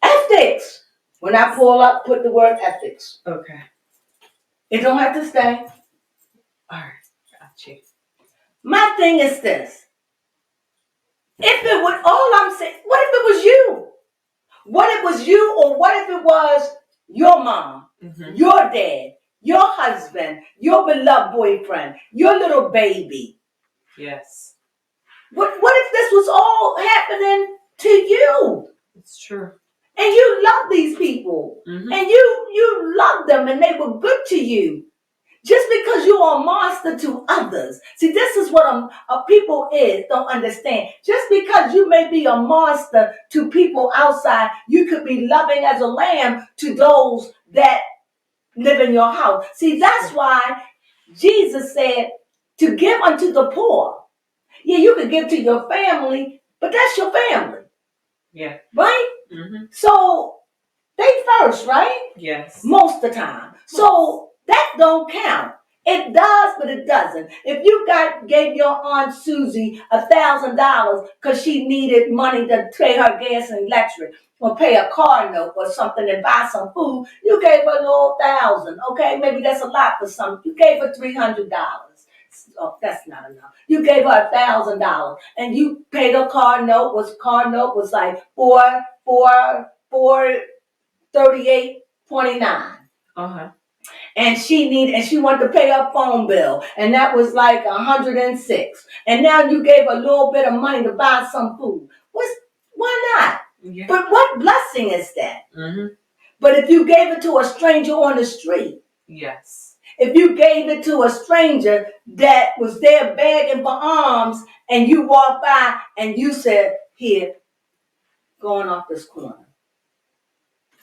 Ethics. When I pull up, put the word ethics. Okay. It don't have to stay. All right. Got you. My thing is this. If it would, all I'm saying, what if it was you? What if it was you, or what if it was your mom, your dad, your husband, your beloved boyfriend, your little baby? Yes. What if this was all happening to you? It's true. And you love these people. And you love them and they were good to you. Just because you are a monster to others. See, this is what people don't understand. Just because you may be a monster to people outside, you could be loving as a lamb to those that live in your house. See, that's why Jesus said to give unto the poor. Yeah, you could give to your family, but that's your family. Yeah. Right? So they first, right? Yes. Most of the time. So that don't count. It does, but it doesn't. If you gave your Aunt Susie $1,000 because she needed money to pay her gas and electric, or pay a car note or something and buy some food, you gave her a little $1,000. Okay, maybe that's a lot for some. You gave her $300. Oh, that's not enough. You gave her $1,000 and you paid her car note. Was like $438.29. And she wanted to pay her phone bill, and that was like $106. And now you gave her a little bit of money to buy some food. Why not? Yeah. But what blessing is that? But if you gave it to a stranger on the street, yes. If you gave it to a stranger that was there begging for alms, and you walked by and you said, "Here, going off this corner."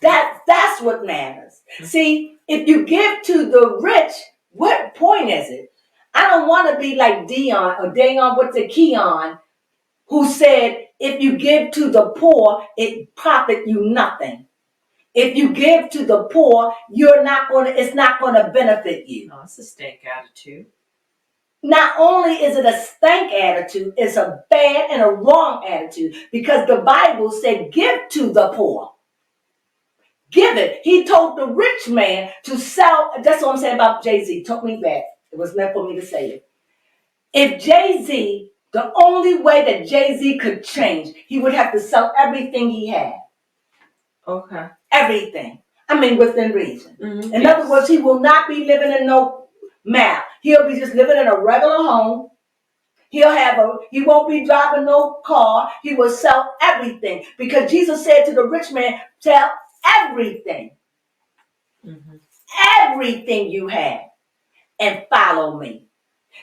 That's what matters. See, if you give to the rich, what point is it? I don't want to be like Keon, who said, if you give to the poor, it profit you nothing. If you give to the poor, it's not gonna benefit you. No, it's a stank attitude. Not only is it a stank attitude, it's a bad and a wrong attitude, because the Bible said, give to the poor. Give it. He told the rich man to sell. That's what I'm saying about Jay-Z. Took me back. It was meant for me to say it. If Jay-Z, the only way that Jay-Z could change, he would have to sell everything he had. Okay. Everything. I mean, within reason. In other words, he will not be living in no map. He'll be just living in a regular home. He won't be driving no car. He will sell everything, because Jesus said to the rich man, sell everything. Everything you have, and follow me.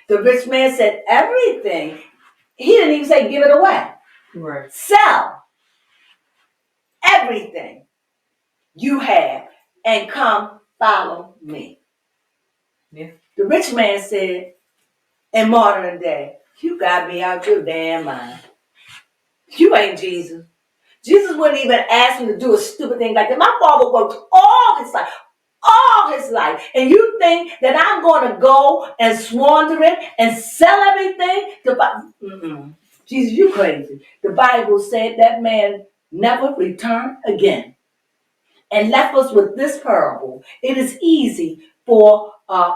The rich man said, everything? He didn't even say give it away. Right. Sell everything you have and come follow me. Yeah. The rich man said, in modern day, you got me out your damn mind. You ain't Jesus. Jesus wouldn't even ask me to do a stupid thing like that. My father worked all his life. And you think that I'm going to go and squander it and sell everything? Jesus, you crazy. The Bible said that man never returned again. and left us with this parable. It is easy for a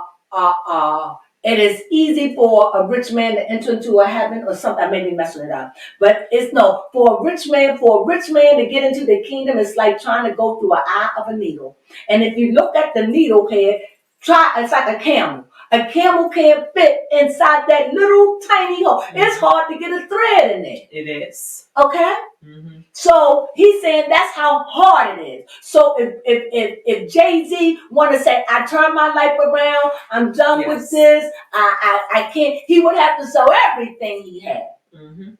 rich man to enter into a heaven or something. I may be messing it up, but it's no for a rich man. For a rich man to get into the kingdom, it's like trying to go through an eye of a needle. And if you look at the needle head, it's like a camel. A camel can't fit inside that little tiny hole. Mm-hmm. It's hard to get a thread in there. It is. Okay? Mm-hmm. So he's saying that's how hard it is. So if Jay-Z want to say, I turned my life around, I'm done with this, I can't, he would have to sell everything he had. Mm-hmm.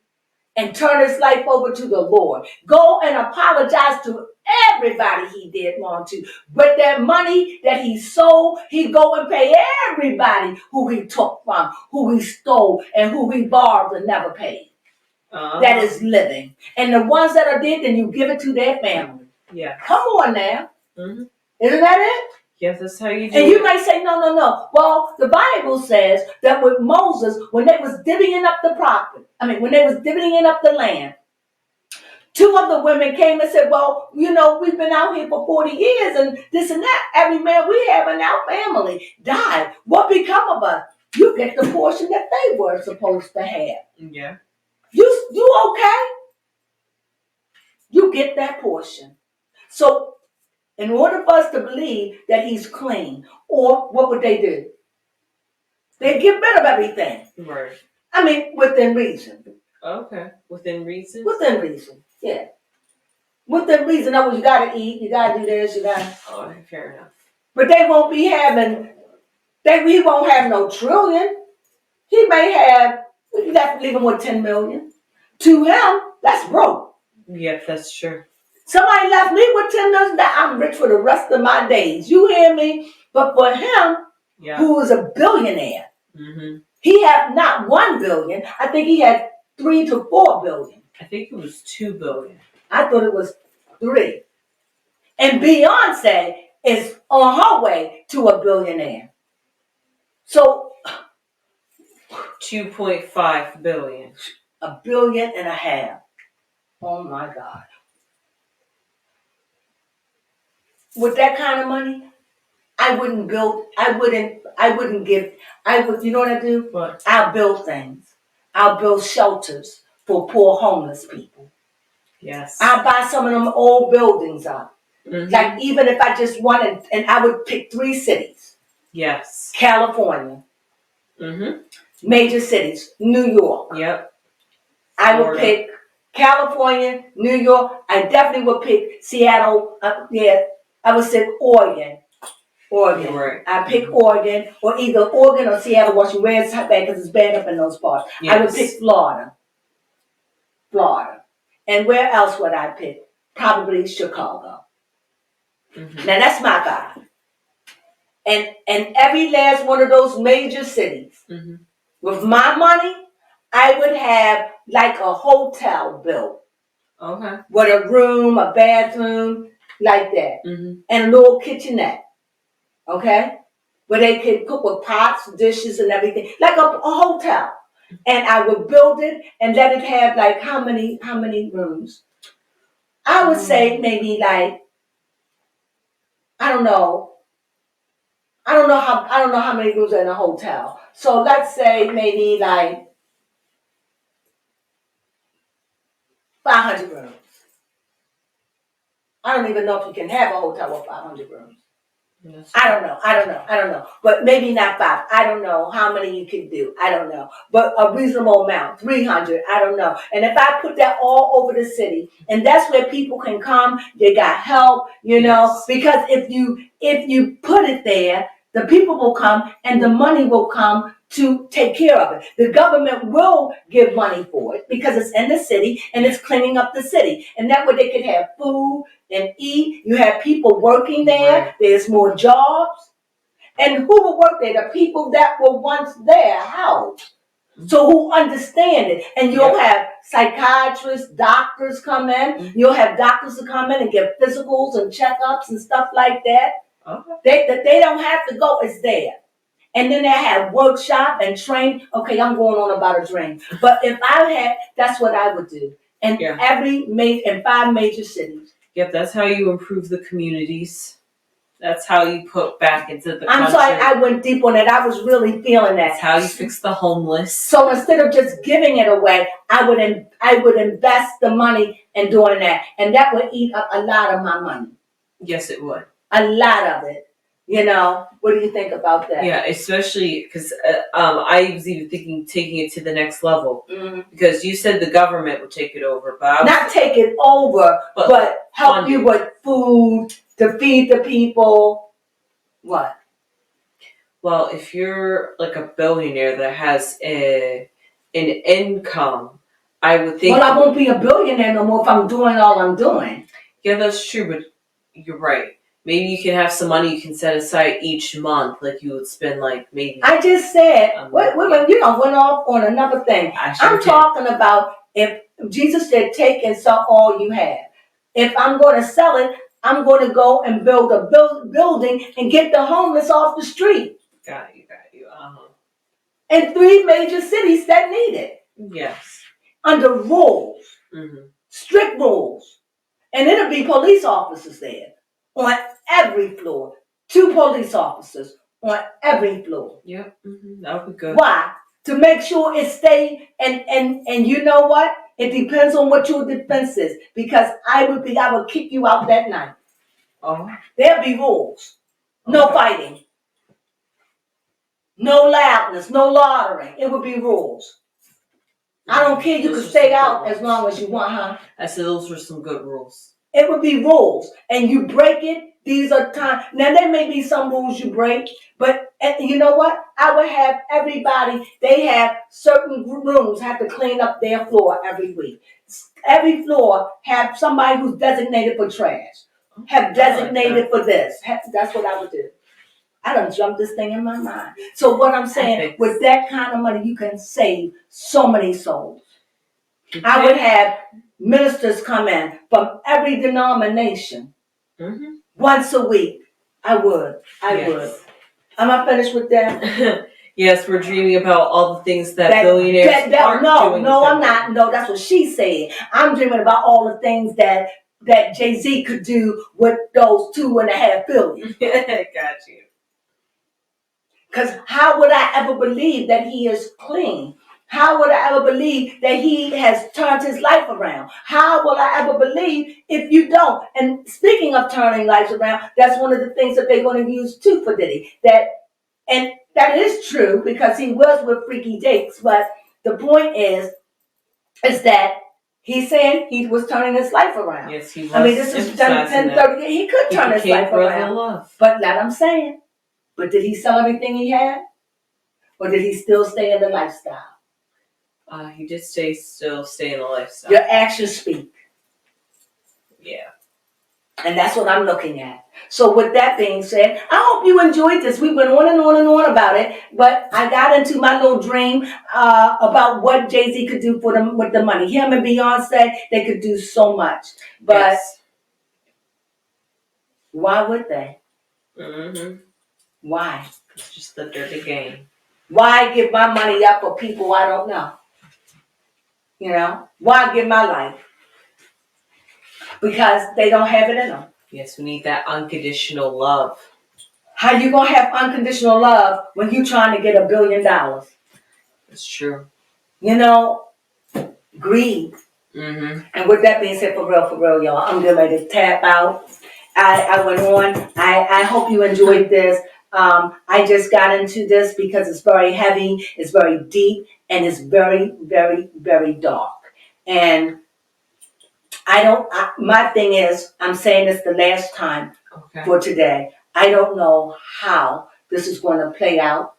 And turn his life over to the Lord. Go and apologize to everybody he did wrong to. But that money that he sold, he go and pay everybody who he took from, who he stole, and who he borrowed and never paid. That is living. And the ones that are dead, then you give it to their family. Yeah. Come on now. Mm-hmm. Isn't that it? Yes, that's how you do it. And you may say, no. Well, the Bible says that with Moses, when they was divvying up when they was divvying up the land, two of the women came and said, well, we've been out here for 40 years and this and that. Every man we have in our family died. What become of us? You get the portion that they were supposed to have. Yeah. You okay? You get that portion. So in order for us to believe that he's clean, or what would they do? They'd get rid of everything. Right. Within reason. Okay. Within reason? Within reason, yeah. Within reason. Now, you got to eat, you got to do this, you got to... Oh, fair enough. But they won't be having... He won't have no trillion. He may have... You have to leave him with 10 million. To him, that's broke. Yep, that's true. Somebody left me with 10 million, that I'm rich for the rest of my days. You hear me? But for him, who is a billionaire, mm-hmm. He had not 1 billion. I think he had 3 to 4 billion. I think it was 2 billion. I thought it was 3. And Beyonce is on her way to a billionaire. So 2.5 billion. 1.5 billion. Oh my God. With that kind of money, you know what I do? What? I'll build things. I'll build shelters for poor homeless people. Yes. I'll buy some of them old buildings up. Mm-hmm. Like even if I just wanted, and I would pick 3 cities. Yes. California. Mm-hmm. Major cities. New York. Yep. I would pick California, New York. I definitely would pick Seattle. I would say Oregon. Right. I pick mm-hmm. Oregon, or either Oregon or Seattle, Washington. Where it's bad because it's bad up in those parts. Yes. I would pick Florida. And where else would I pick? Probably Chicago. Mm-hmm. Now that's my God. And every last one of those major cities, mm-hmm. with my money, I would have like a hotel built. Okay. With a room, a bathroom, like that. Mm-hmm. And a little kitchenette. Okay? Where they could cook with pots, dishes, and everything. Like a hotel. And I would build it and let it have like how many rooms? I would say maybe like, I don't know how many rooms are in a hotel. So let's say maybe like 500 rooms. I don't even know if you can have a hotel with 500 rooms. Yes. I don't know. But maybe not 5. I don't know how many you can do. I don't know. But a reasonable amount, 300. I don't know. And if I put that all over the city, and that's where people can come, they got help, know, because if you put it there, the people will come and the money will come to take care of it. The government will give money for it because it's in the city and it's cleaning up the city. And that way they can have food and eat. You have people working there. Right. There's more jobs. And who will work there? The people that were once there. How? So who understand it? And you'll have psychiatrists, doctors come in. You'll have doctors to come in and get physicals and checkups and stuff like that. Okay. They don't have to go. It's there. And then they have workshop and train. Okay, I'm going on about a dream. But if I had, that's what I would do. And in 5 major cities. Yep, that's how you improve the communities. That's how you put back into the country. I'm sorry, I went deep on it. I was really feeling that. That's how you fix the homeless. So instead of just giving it away, I would invest the money in doing that, and that would eat up a lot of my money. Yes, it would. A lot of it. What do you think about that? Yeah, especially because I was even thinking taking it to the next level. Mm-hmm. Because you said the government would take it over, but not take it over, but help you with food to feed the people. What? Well, if you're like a billionaire that has an income, I would think. Well, I won't be a billionaire no more if I'm doing all I'm doing. Yeah, that's true, but you're right. Maybe you can have some money you can set aside each month, like you would spend, like maybe. I just said, went off on another thing. I'm talking about if Jesus said, "Take and sell all you have." If I'm going to sell it, I'm going to go and build a building and get the homeless off the street. Got you. In 3 major cities that need it. Yes. Under rules, strict rules, and it'll be police officers there. On every floor. 2 police officers on every floor. Yep, that would be good. Why? To make sure it stay and you know what? It depends on what your defense is. Because I would kick you out that night. Oh. There'll be rules. No fighting. No loudness. No loitering. It would be rules. I don't care. You can stay out as long as you want, huh? I said those were some good rules. It would be rules, and you break it. These are times. Now, there may be some rules you break, but you know what? I would have everybody, they have certain rooms, have to clean up their floor every week. Every floor have somebody who's designated for trash, have designated for this. That's what I would do. I done jumped this thing in my mind. So what I'm saying, with that kind of money, you can save so many souls. Okay. I would have ministers come in from every denomination once a week. I would. Am I finished with that? Yes, we're dreaming about all the things that billionaires aren't doing. No, I'm not. No, that's what she said. I'm dreaming about all the things that Jay-Z could do with those $2.5 billion. Got you. Because how would I ever believe that he is clean? How would I ever believe that he has turned his life around? How will I ever believe if you don't? And speaking of turning lives around, that's one of the things that they're going to use too for Diddy. And that is true because he was with Freaky Jakes. But the point is that he's saying he was turning his life around. Yes, he was. I mean, this is 10-30. He could turn his life around. Love. But that I'm saying. But did he sell everything he had? Or did he still stay in the lifestyle? He did still stay in the lifestyle. Your actions speak. Yeah. And that's what I'm looking at. So with that being said, I hope you enjoyed this. We went on and on and on about it. But I got into my little dream about what Jay-Z could do for them with the money. Him and Beyonce, they could do so much. But why would they? Why? It's just the dirty game. Why give my money up for people I don't know? You know? Why give my life? Because they don't have it in them. Yes, we need that unconditional love. How you going to have unconditional love when you trying to get $1 billion? It's true. You know? Greed. And with that being said, for real, y'all, I'm getting ready to tap out. I went on. I hope you enjoyed this. I just got into this because it's very heavy, it's very deep, and it's very, very, very dark. And my thing is, I'm saying this the last time for today. I don't know how this is going to play out.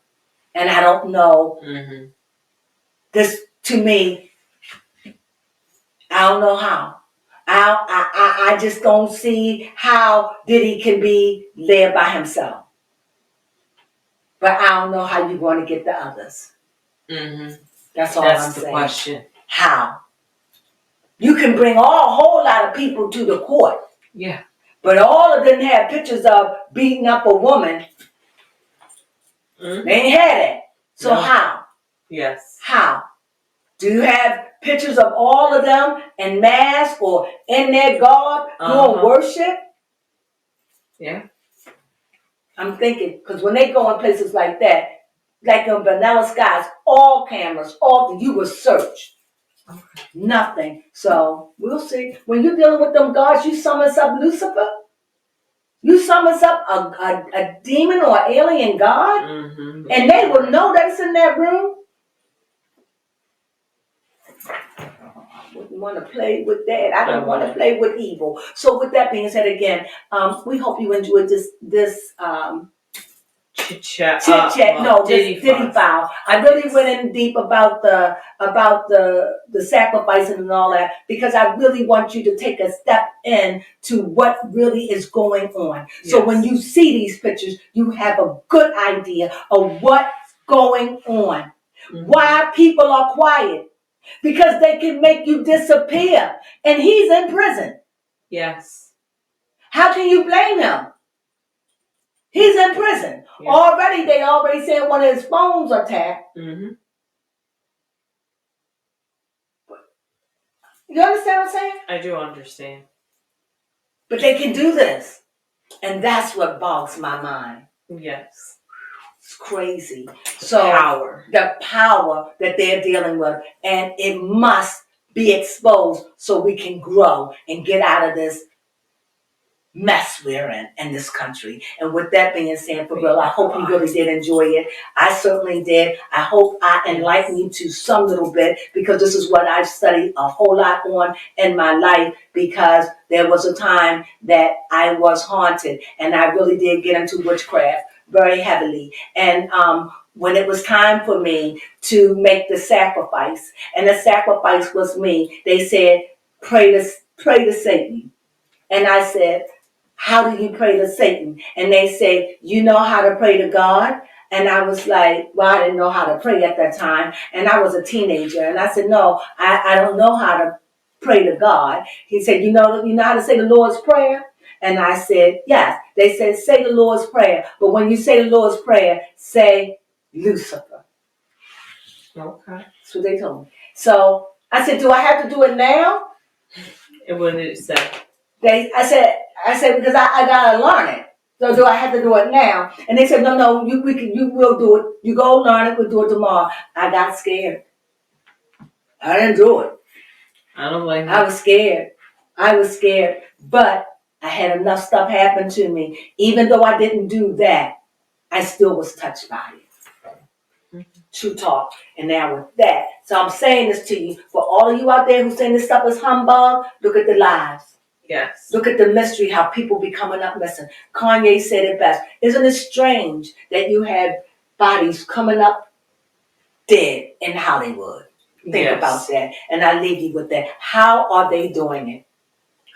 And I don't know. This, to me, I don't know how. I just don't see how Diddy can be led by himself. But I don't know how you're going to get the others. That's all I'm saying. That's the question. How? You can bring a whole lot of people to the court. Yeah. But all of them have pictures of beating up a woman. They ain't had it. So how? Yes. How? Do you have pictures of all of them in mass or in their garb doing worship. Yeah. I'm thinking, because when they go in places like that, like in Vanilla Skies, all cameras, you will search. Okay. Nothing. So we'll see. When you're dealing with them gods, you summons up Lucifer. You summons up a demon or an alien god, and they will know that it's in that room. I wouldn't want to play with that. I don't want to play with evil. So with that being said, again, we hope you enjoyed this chit chat. Diddy file. I really went in deep about the sacrificing and all that, because I really want you to take a step in to what really is going on. Yes. So when you see these pictures, you have a good idea of what's going on. Why people are quiet. Because they can make you disappear. And he's in prison. Yes. How can you blame him? He's in prison. Yeah. They already said one of his phones are tapped. You understand what I'm saying? I do understand. But they can do this. And that's what bogs my mind. Yes. It's crazy. The power that they're dealing with. And it must be exposed so we can grow and get out of this mess we're in this country. And with that being said, for real, I hope you really did enjoy it. I certainly did. I hope I enlightened you to some little bit, because this is what I've studied a whole lot on in my life, because there was a time that I was haunted and I really did get into witchcraft very heavily. And when it was time for me to make the sacrifice, and the sacrifice was me, they said, pray to Satan. And I said, how do you pray to Satan? And they say, you know how to pray to God? And I was like, well, I didn't know how to pray at that time. And I was a teenager. And I said, no, I don't know how to pray to God. He said, you know how to say the Lord's Prayer? And I said, yes. They said, say the Lord's Prayer. But when you say the Lord's Prayer, say Lucifer. Okay. That's what they told me. So I said, do I have to do it now? And what did it say? I said because I gotta learn it. So do I have to do it now? And they said, no, you will do it. You go learn it. We'll do it tomorrow. I got scared. I didn't do it. I don't blame you. I was scared, but I had enough stuff happen to me. Even though I didn't do that, I still was touched by it. True talk. And now with that, so I'm saying this to you for all of you out there who saying this stuff is humbug. Look at the lives. Yes. Look at the mystery, how people be coming up missing. Kanye said it best. Isn't it strange that you have bodies coming up dead in Hollywood? Think about that. And I leave you with that. How are they doing it?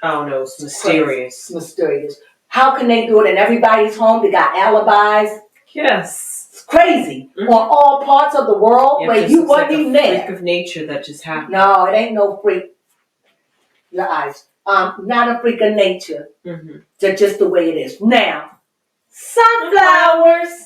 I don't know. It's mysterious. It's mysterious. How can they do it in everybody's home? They got alibis. Yes. It's crazy. On all parts of the world where you wasn't even there. Freak of nature that just happened. No, it ain't no freak. Your eyes. Not a freak of nature. Just the way it is. Now, sunflowers.